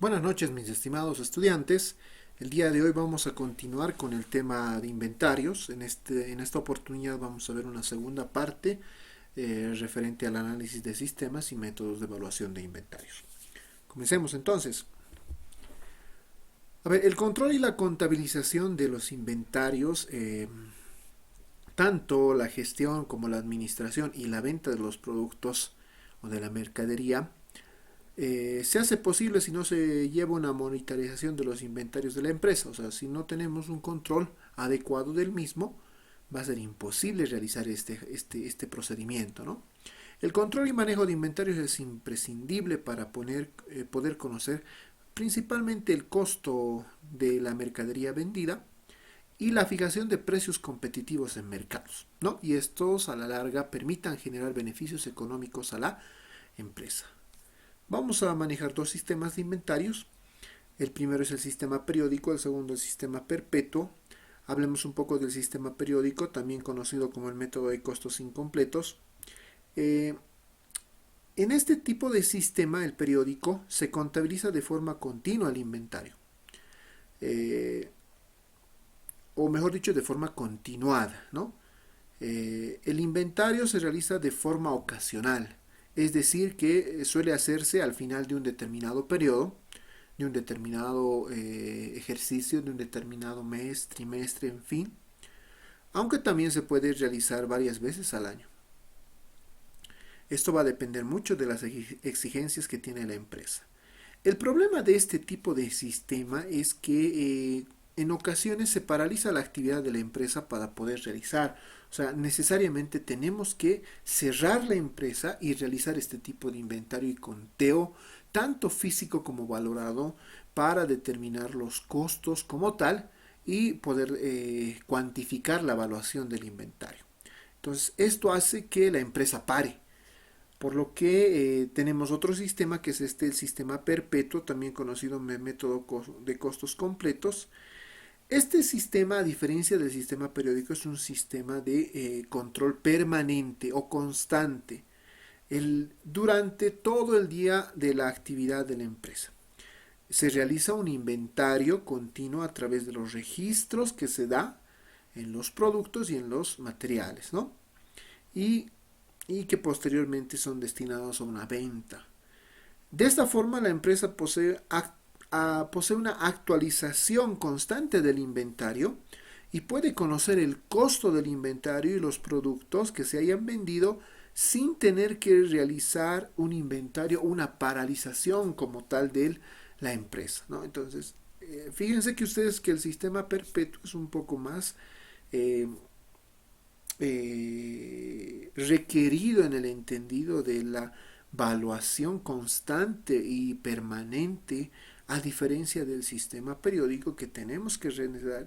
Buenas noches, mis estimados estudiantes. El día de hoy vamos a continuar con el tema de inventarios. En esta oportunidad vamos a ver una segunda parte referente al análisis de sistemas y métodos de evaluación de inventarios. Comencemos entonces. A ver, el control y la contabilización de los inventarios, tanto la gestión como la administración y la venta de los productos o de la mercadería, se hace posible si no se lleva una monitorización de los inventarios de la empresa. O sea, si no tenemos un control adecuado del mismo, va a ser imposible realizar este procedimiento, ¿no? El control y manejo de inventarios es imprescindible para poder conocer principalmente el costo de la mercadería vendida y la fijación de precios competitivos en mercados, ¿no? Y estos a la larga permitan generar beneficios económicos a la empresa. Vamos a manejar dos sistemas de inventarios. El primero es el sistema periódico, el segundo el sistema perpetuo. Hablemos un poco del sistema periódico, también conocido como el método de costos incompletos. Eh, en este tipo de sistema, el periódico, se contabiliza de forma continua el inventario. Eh, o mejor dicho, de forma continuada, ¿no? El inventario se realiza de forma ocasional, es decir, que suele hacerse al final de un determinado periodo, de un determinado ejercicio, de un determinado mes, trimestre, en fin, aunque también se puede realizar varias veces al año. Esto va a depender mucho de las exigencias que tiene la empresa. El problema de este tipo de sistema es que en ocasiones se paraliza la actividad de la empresa para poder realizar. O sea, necesariamente tenemos que cerrar la empresa y realizar este tipo de inventario y conteo, tanto físico como valorado, para determinar los costos como tal y poder cuantificar la evaluación del inventario. Entonces, esto hace que la empresa pare. Por lo que tenemos otro sistema que es el sistema perpetuo, también conocido como método de costos completos. Este sistema, a diferencia del sistema periódico, es un sistema de control permanente o constante durante todo el día de la actividad de la empresa. Se realiza un inventario continuo a través de los registros que se da en los productos y en los materiales, ¿no? Y que posteriormente son destinados a una venta. De esta forma, la empresa posee una actualización constante del inventario y puede conocer el costo del inventario y los productos que se hayan vendido sin tener que realizar un inventario, una paralización como tal de la empresa, ¿no? Entonces, fíjense que ustedes que el sistema perpetuo es un poco más eh, requerido en el entendido de la evaluación constante y permanente, a diferencia del sistema periódico que tenemos que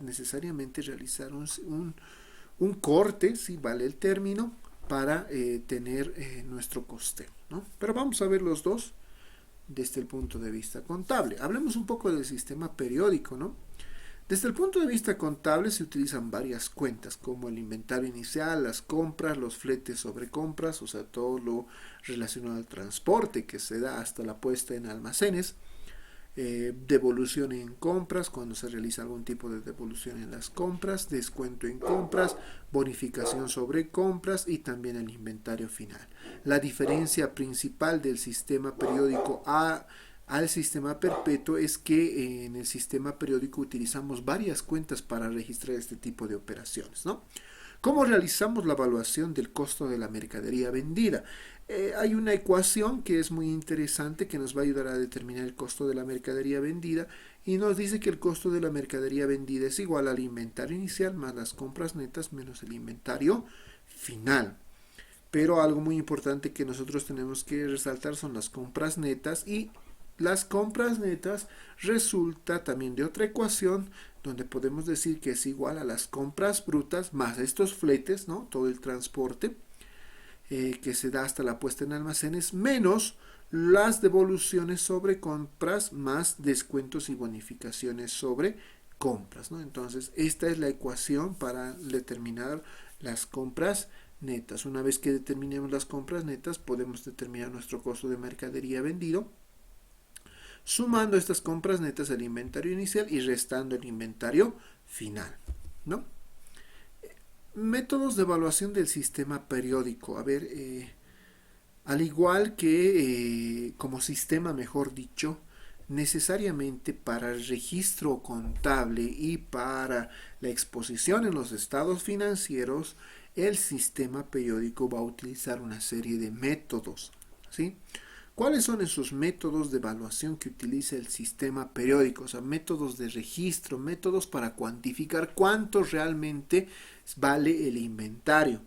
necesariamente realizar un corte, si vale el término, para tener nuestro costeo, ¿no? Pero vamos a ver los dos desde el punto de vista contable. Hablemos un poco del sistema periódico, ¿no? Desde el punto de vista contable se utilizan varias cuentas como el inventario inicial, las compras, los fletes sobre compras, o sea, todo lo relacionado al transporte que se da hasta la puesta en almacenes, devolución en compras cuando se realiza algún tipo de devolución en las compras, descuento en compras, bonificación sobre compras y también el inventario final. La diferencia principal del sistema periódico al sistema perpetuo es que en el sistema periódico utilizamos varias cuentas para registrar este tipo de operaciones, ¿no? ¿Cómo realizamos la evaluación del costo de la mercadería vendida? Hay una ecuación que es muy interesante que nos va a ayudar a determinar el costo de la mercadería vendida y nos dice que el costo de la mercadería vendida es igual al inventario inicial más las compras netas menos el inventario final. Pero algo muy importante que nosotros tenemos que resaltar son las compras netas, y las compras netas resulta también de otra ecuación donde podemos decir que es igual a las compras brutas más estos fletes, ¿no? Todo el transporte que se da hasta la puesta en almacenes menos las devoluciones sobre compras más descuentos y bonificaciones sobre compras, ¿no? Entonces esta es la ecuación para determinar las compras netas. Una vez que determinemos las compras netas, podemos determinar nuestro costo de mercadería vendido, sumando estas compras netas al inventario inicial y restando el inventario final, ¿no? Métodos de evaluación del sistema periódico. A ver, al igual que como sistema, mejor dicho, necesariamente para el registro contable y para la exposición en los estados financieros, el sistema periódico va a utilizar una serie de métodos, ¿sí? ¿Cuáles son esos métodos de evaluación que utiliza el sistema periódico? O sea, métodos de registro, métodos para cuantificar cuánto realmente vale el inventario.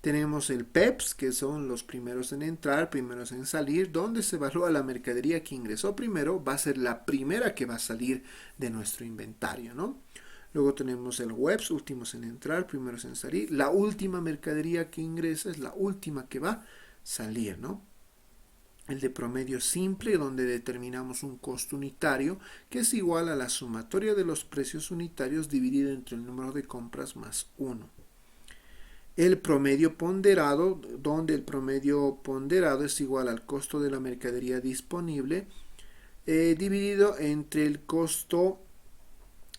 Tenemos el PEPS, que son los primeros en entrar, primeros en salir, donde se evalúa la mercadería que ingresó primero, va a ser la primera que va a salir de nuestro inventario, ¿no? Luego tenemos el WEPS, últimos en entrar, primeros en salir. La última mercadería que ingresa es la última que va a salir, ¿no? El de promedio simple, donde determinamos un costo unitario que es igual a la sumatoria de los precios unitarios dividido entre el número de compras más 1. El promedio ponderado, donde el promedio ponderado es igual al costo de la mercadería disponible dividido entre el costo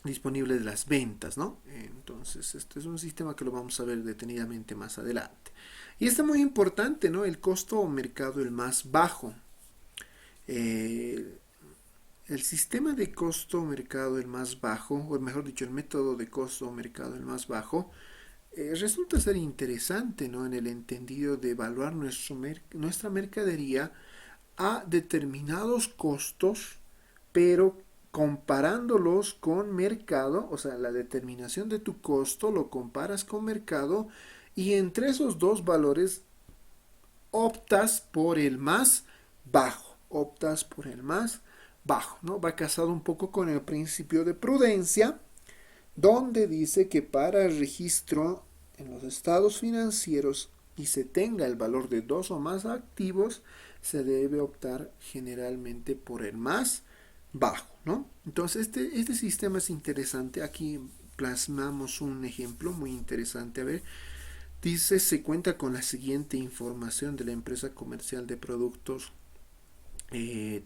disponible de las ventas, ¿no? Entonces, este es un sistema que lo vamos a ver detenidamente más adelante. Y este es muy importante, ¿no? El costo mercado el más bajo. El sistema de costo mercado el más bajo, o mejor dicho, el método de costo mercado el más bajo, resulta ser interesante, ¿no? En el entendido de evaluar nuestra mercadería a determinados costos, pero comparándolos con mercado, o sea, la determinación de tu costo lo comparas con mercado y entre esos dos valores optas por el más bajo, ¿no? Va casado un poco con el principio de prudencia, donde dice que para el registro en los estados financieros y se tenga el valor de dos o más activos, se debe optar generalmente por el más bajo, ¿no? Entonces este sistema es interesante. Aquí plasmamos un ejemplo muy interesante. A ver, dice, se cuenta con la siguiente información de la empresa comercial de productos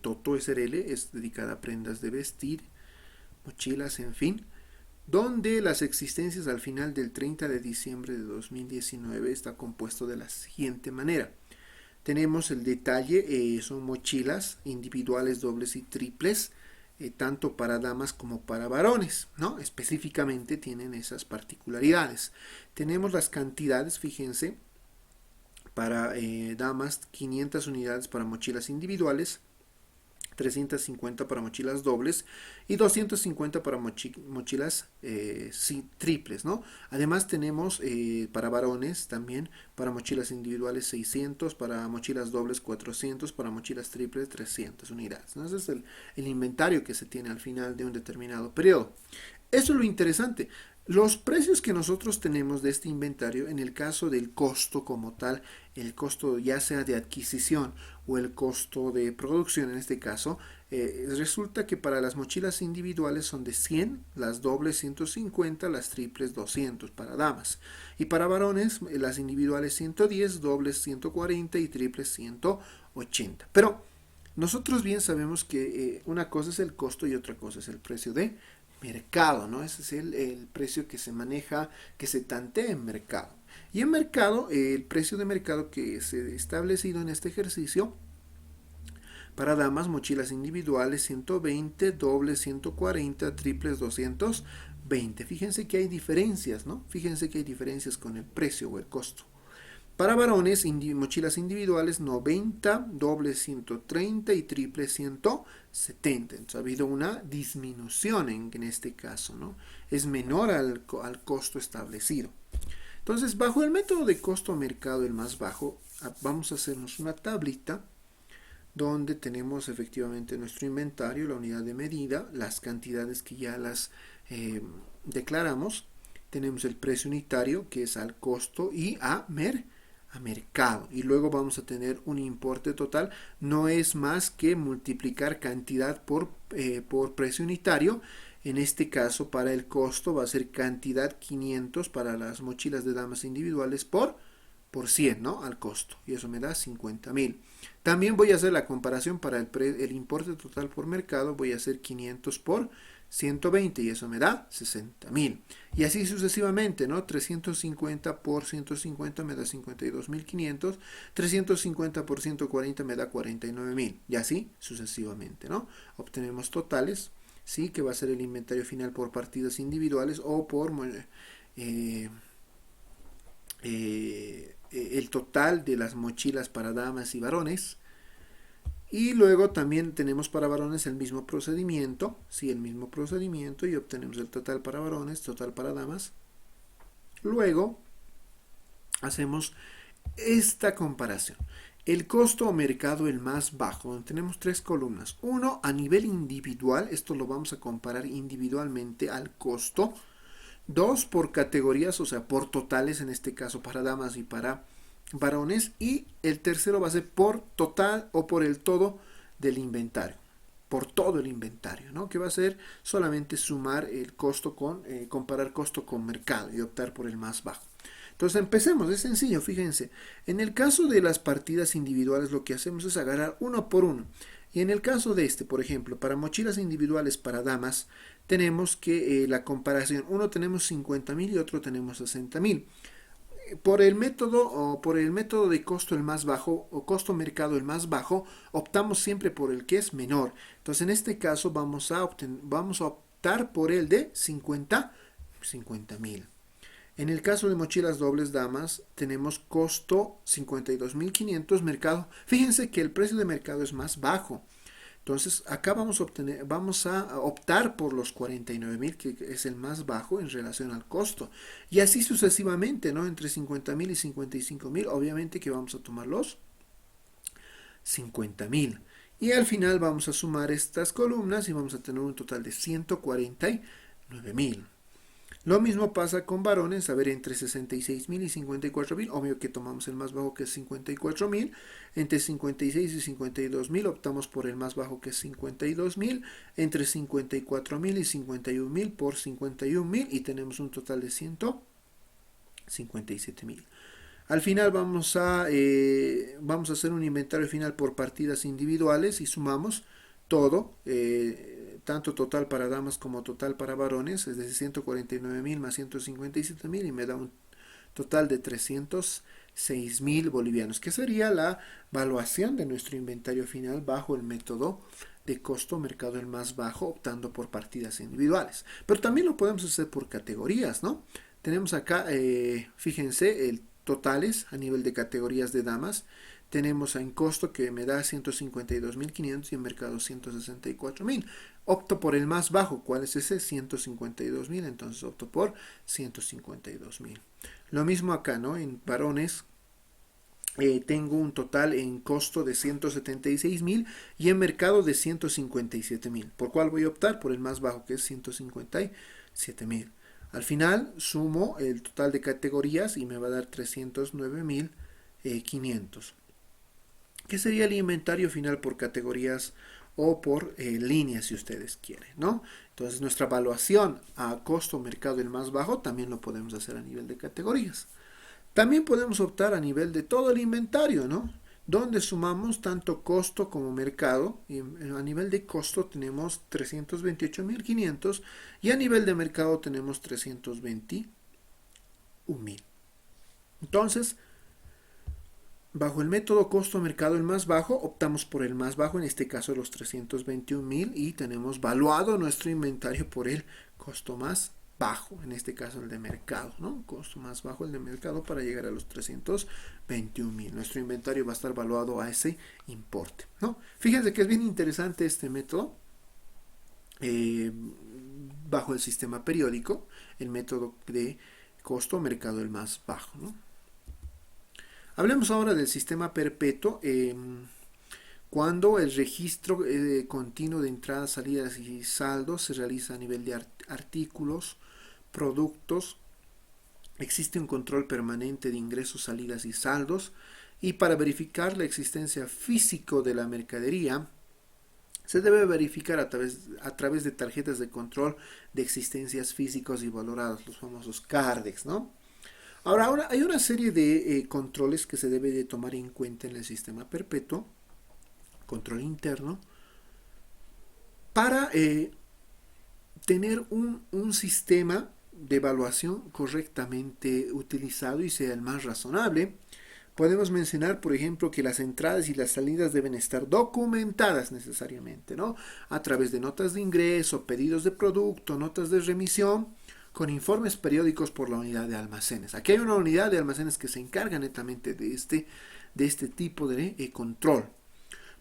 Toto SRL, es dedicada a prendas de vestir, mochilas, en fin, donde las existencias al final del 30 de diciembre de 2019 está compuesto de la siguiente manera. Tenemos el detalle, son mochilas individuales, dobles y triples, tanto para damas como para varones, ¿no? Específicamente tienen esas particularidades. Tenemos las cantidades, fíjense, para damas 500 unidades para mochilas individuales, 350 para mochilas dobles y 250 para mochilas triples, ¿no? Además tenemos para varones también, para mochilas individuales 600, para mochilas dobles 400, para mochilas triples 300 unidades, ¿no? Ese es el inventario que se tiene al final de un determinado periodo. Eso es lo interesante. Los precios que nosotros tenemos de este inventario, en el caso del costo como tal, el costo ya sea de adquisición o el costo de producción en este caso, resulta que para las mochilas individuales son de 100, las dobles 150, las triples 200 para damas. Y para varones, las individuales 110, dobles 140 y triples 180. Pero nosotros bien sabemos que una cosa es el costo y otra cosa es el precio de mercado, ¿no? Ese es el precio que se maneja, que se tantea en mercado. Y en mercado, el precio de mercado que se ha establecido en este ejercicio, para damas, mochilas individuales 120, dobles 140, triples 220. Fíjense que hay diferencias, ¿no? Fíjense que hay diferencias con el precio o el costo. Para varones, mochilas individuales 90, dobles 130 y triples 170. Entonces ha habido una disminución en este caso, ¿no? Es menor al costo establecido. Entonces, bajo el método de costo mercado, el más bajo, vamos a hacernos una tablita donde tenemos efectivamente nuestro inventario, la unidad de medida, las cantidades que ya las declaramos. Tenemos el precio unitario, que es al costo, y a mercado, y luego vamos a tener un importe total. No es más que multiplicar cantidad por precio unitario. En este caso, para el costo va a ser cantidad 500 para las mochilas de damas individuales por 100, ¿no? Al costo, y eso me da 50,000. También voy a hacer la comparación para el importe total por mercado, voy a hacer 500 por 120 y eso me da 60.000. Y así sucesivamente, ¿no? 350 por 150 me da 52.500, 350 por 140 me da 49.000 y así sucesivamente, ¿no? Obtenemos totales, ¿sí? Que va a ser el inventario final por partidas individuales o por el total de las mochilas para damas y varones. Y luego también tenemos para varones el mismo procedimiento, sí, el mismo procedimiento y obtenemos el total para varones, total para damas. Luego hacemos esta comparación. El costo o mercado el más bajo, donde tenemos tres columnas. Uno, a nivel individual, esto lo vamos a comparar individualmente al costo. Dos, por categorías, o sea, por totales, en este caso para damas y para varones. Y el tercero va a ser por total o por el todo del inventario. Por todo el inventario, ¿no? Que va a ser solamente sumar el costo con, comparar costo con mercado y optar por el más bajo. Entonces empecemos, es sencillo, fíjense. En el caso de las partidas individuales lo que hacemos es agarrar uno por uno. Y en el caso de este, por ejemplo, para mochilas individuales para damas, tenemos que la comparación, uno tenemos 50.000 y otro tenemos 60.000. Por el método de costo el más bajo o costo mercado el más bajo, optamos siempre por el que es menor. Entonces en este caso vamos a optar por el de 50.000. En el caso de mochilas dobles damas, tenemos costo 52.500, mercado. Fíjense que el precio de mercado es más bajo. Entonces, acá vamos a optar por los 49.000, que es el más bajo en relación al costo. Y así sucesivamente, ¿no? Entre 50.000 y 55.000, obviamente que vamos a tomar los 50.000. Y al final vamos a sumar estas columnas y vamos a tener un total de 149.000. Lo mismo pasa con varones, a ver, entre 66.000 y 54.000, obvio que tomamos el más bajo que es 54.000, entre 56 y 52.000 optamos por el más bajo que es 52.000, entre 54.000 y 51.000 por 51.000 y tenemos un total de 157.000. Al final vamos a hacer un inventario final por partidas individuales y sumamos todo, tanto total para damas como total para varones, es decir, 149.000 más 157.000 y me da un total de 306.000 bolivianos, que sería la valuación de nuestro inventario final bajo el método de costo mercado el más bajo, optando por partidas individuales. Pero también lo podemos hacer por categorías, ¿no? Tenemos acá, fíjense, el totales a nivel de categorías de damas. Tenemos en costo que me da 152.500 y en mercado 164.000. Opto por el más bajo. ¿Cuál es ese? 152.000. Entonces opto por 152.000. Lo mismo acá, ¿no? En varones tengo un total en costo de 176.000 y en mercado de 157.000. ¿Por cuál voy a optar? Por el más bajo, que es 157.000. Al final sumo el total de categorías y me va a dar 309.500. ¿Qué sería el inventario final por categorías o por líneas si ustedes quieren, ¿no? Entonces nuestra evaluación a costo mercado el más bajo también lo podemos hacer a nivel de categorías. También podemos optar a nivel de todo el inventario, ¿no? Donde sumamos tanto costo como mercado. Y a nivel de costo tenemos 328.500 y a nivel de mercado tenemos 321.000. Entonces, bajo el método costo-mercado el más bajo, optamos por el más bajo, en este caso los 321.000 y tenemos valuado nuestro inventario por el costo más bajo, en este caso el de mercado, ¿no? Costo más bajo el de mercado para llegar a los 321.000. Nuestro inventario va a estar valuado a ese importe, ¿no? Fíjense que es bien interesante este método bajo el sistema periódico, el método de costo-mercado el más bajo, ¿no? Hablemos ahora del sistema perpetuo, cuando el registro continuo de entradas, salidas y saldos se realiza a nivel de artículos, productos, existe un control permanente de ingresos, salidas y saldos, y para verificar la existencia físico de la mercadería, se debe verificar a través de tarjetas de control de existencias físicos y valorados, los famosos CARDEX, ¿no? Ahora hay una serie de controles que se debe de tomar en cuenta en el sistema perpetuo. control interno, para tener un sistema de evaluación correctamente utilizado y sea el más razonable. Podemos mencionar, por ejemplo, que las entradas y las salidas deben estar documentadas necesariamente, ¿no? A través de notas de ingreso, pedidos de producto, notas de remisión, con informes periódicos por la unidad de almacenes. Aquí hay una unidad de almacenes que se encarga netamente de este tipo de control.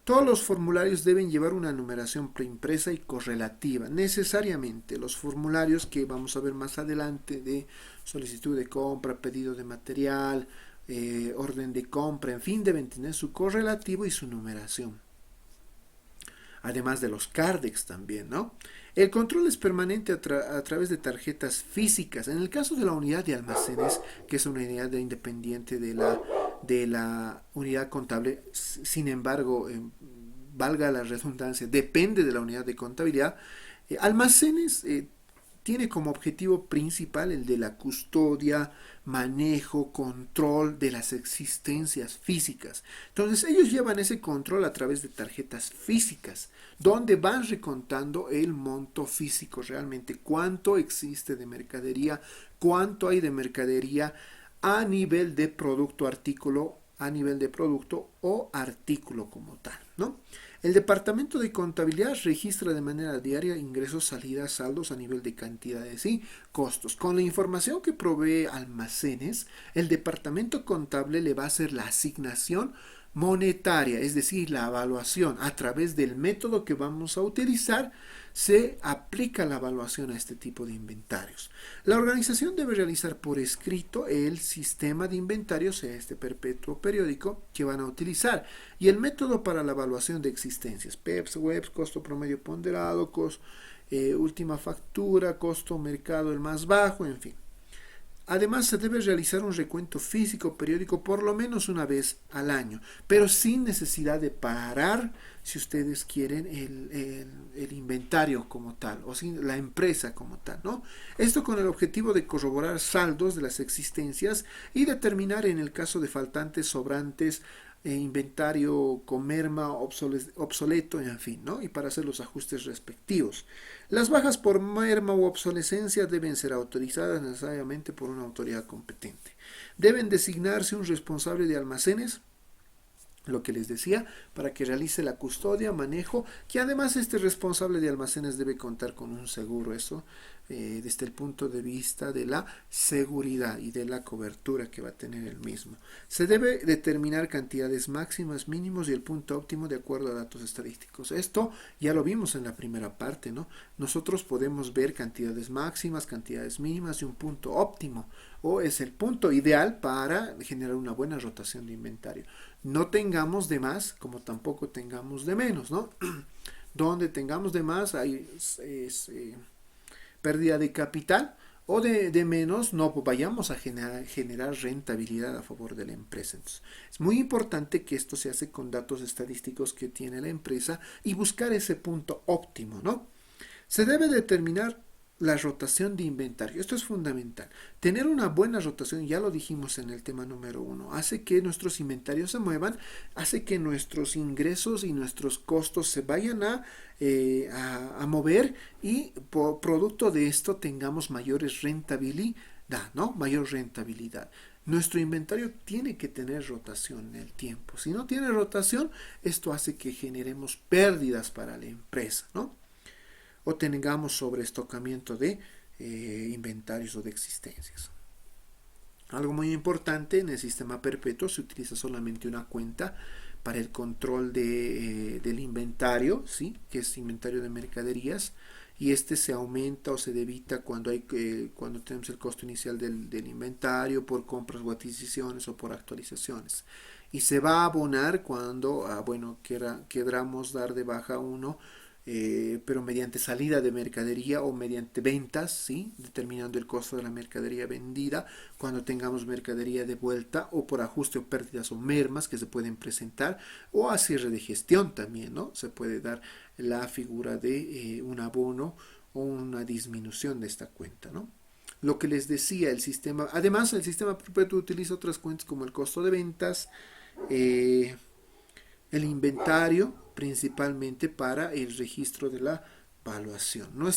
Todos los formularios deben llevar una numeración preimpresa y correlativa. Necesariamente los formularios que vamos a ver más adelante de solicitud de compra, pedido de material, orden de compra, en fin, deben tener su correlativo y su numeración. Además de los CARDEX también, ¿no? El control es permanente a través de tarjetas físicas. En el caso de la unidad de almacenes, que es una unidad independiente de la unidad contable, sin embargo, valga la redundancia, depende de la unidad de contabilidad, almacenes tiene como objetivo principal el de la custodia, manejo, control de las existencias físicas. Entonces ellos llevan ese control a través de tarjetas físicas, donde van recontando el monto físico realmente, cuánto existe de mercadería, cuánto hay de mercadería a nivel de producto, artículo, a nivel de producto o artículo como tal, ¿no? El departamento de contabilidad registra de manera diaria ingresos, salidas, saldos a nivel de cantidades y costos. Con la información que provee almacenes, el departamento contable le va a hacer la asignación monetaria, es decir, la evaluación a través del método que vamos a utilizar. Se aplica la evaluación a este tipo de inventarios. La organización debe realizar por escrito el sistema de inventarios, sea este perpetuo periódico, que van a utilizar, y el método para la evaluación de existencias, PEPS, WEPS, costo promedio ponderado, última factura, costo mercado el más bajo, en fin. Además, se debe realizar un recuento físico periódico por lo menos una vez al año, pero sin necesidad de parar, si ustedes quieren, el inventario como tal, o sin la empresa como tal, ¿no? Esto con el objetivo de corroborar saldos de las existencias y determinar en el caso de faltantes, sobrantes, inventario con merma, obsoleto, en fin, ¿no? Y para hacer los ajustes respectivos. Las bajas por merma u obsolescencia deben ser autorizadas necesariamente por una autoridad competente. Deben designarse un responsable de almacenes, lo que les decía, para que realice la custodia, manejo, que además este responsable de almacenes debe contar con un seguro, eso desde el punto de vista de la seguridad y de la cobertura que va a tener el mismo. Se debe determinar cantidades máximas, mínimos y el punto óptimo de acuerdo a datos estadísticos. Esto ya lo vimos en la primera parte, ¿no? Nosotros podemos ver cantidades máximas, cantidades mínimas y un punto óptimo, o es el punto ideal para generar una buena rotación de inventario. No tengamos de más, como tampoco tengamos de menos, ¿no? Donde tengamos de más hay pérdida de capital, o de menos no vayamos a generar rentabilidad a favor de la empresa. Entonces, es muy importante que esto se hace con datos estadísticos que tiene la empresa y buscar ese punto óptimo, ¿no? Se debe determinar la rotación de inventario. Esto es fundamental. Tener una buena rotación, ya lo dijimos en el tema número 1, hace que nuestros inventarios se muevan, hace que nuestros ingresos y nuestros costos se vayan a mover y por producto de esto tengamos mayores rentabilidad, ¿no? Mayor rentabilidad. Nuestro inventario tiene que tener rotación en el tiempo. Si no tiene rotación, esto hace que generemos pérdidas para la empresa, ¿no? O tengamos sobreestocamiento de inventarios o de existencias. Algo muy importante, en el sistema perpetuo se utiliza solamente una cuenta para el control del inventario, ¿sí? Que es inventario de mercaderías, y este se aumenta o se debita cuando tenemos el costo inicial del inventario por compras o adquisiciones o por actualizaciones. Y se va a abonar cuando, queramos dar de baja uno, pero mediante salida de mercadería o mediante ventas, ¿sí? Determinando el costo de la mercadería vendida, cuando tengamos mercadería de vuelta o por ajuste o pérdidas o mermas que se pueden presentar, o a cierre de gestión también, ¿no? Se puede dar la figura de un abono o una disminución de esta cuenta, ¿no? Lo que les decía, además el sistema perpetuo utiliza otras cuentas como el costo de ventas, el inventario principalmente para el registro de la valuación. No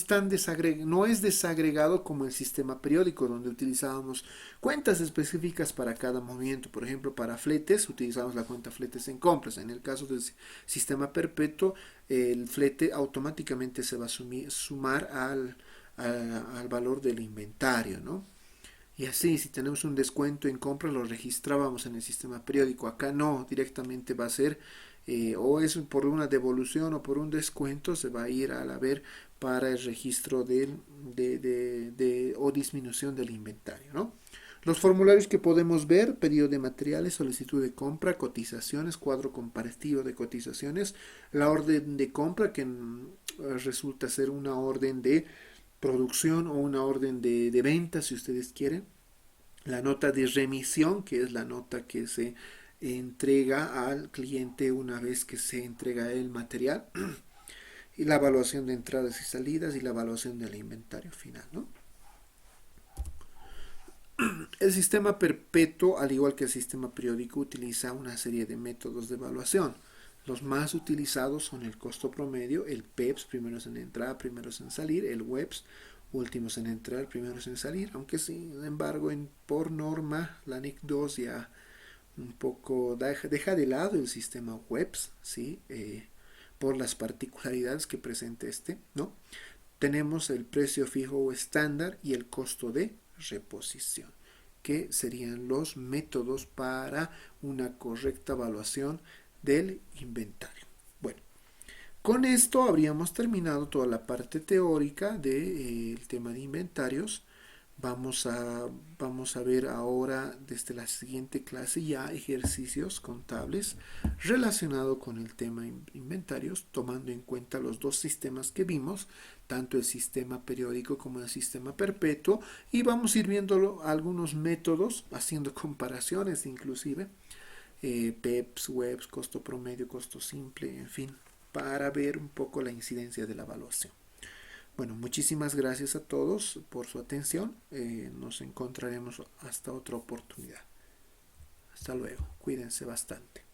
es desagregado como el sistema periódico, donde utilizábamos cuentas específicas para cada movimiento. Por ejemplo, para fletes utilizamos la cuenta fletes en compras. En el caso del sistema perpetuo, el flete automáticamente se va a sumar al valor del inventario, ¿no? Y así, si tenemos un descuento en compra, lo registrábamos en el sistema periódico. Acá no, directamente va a ser o es por una devolución o por un descuento, se va a ir a la ver para el registro o disminución del inventario, ¿no? Los formularios que podemos ver: pedido de materiales, solicitud de compra, cotizaciones, cuadro comparativo de cotizaciones, la orden de compra, que resulta ser una orden de producción o una orden de venta, si ustedes quieren, la nota de remisión, que es la nota que se entrega al cliente una vez que se entrega el material, y la evaluación de entradas y salidas y la evaluación del inventario final, ¿no? El sistema perpetuo, al igual que el sistema periódico, utiliza una serie de métodos de evaluación. Los más utilizados son el costo promedio, el PEPS, primeros en entrada, primeros en salir, el WEPS, últimos en entrar, primeros en salir, aunque sin embargo por norma la NIC 2 ya un poco deja de lado el sistema WEPS, ¿sí? Por las particularidades que presenta ¿no? Tenemos el precio fijo o estándar y el costo de reposición, que serían los métodos para una correcta evaluación del inventario. Bueno, con esto habríamos terminado toda la parte teórica del tema de inventarios. Vamos a ver ahora desde la siguiente clase ya ejercicios contables relacionados con el tema inventarios, tomando en cuenta los dos sistemas que vimos, tanto el sistema periódico como el sistema perpetuo, y vamos a ir viendo algunos métodos, haciendo comparaciones inclusive, PEPS, WEPS, costo promedio, costo simple, en fin, para ver un poco la incidencia de la evaluación. Bueno, muchísimas gracias a todos por su atención. Nos encontraremos hasta otra oportunidad. Hasta luego. Cuídense bastante.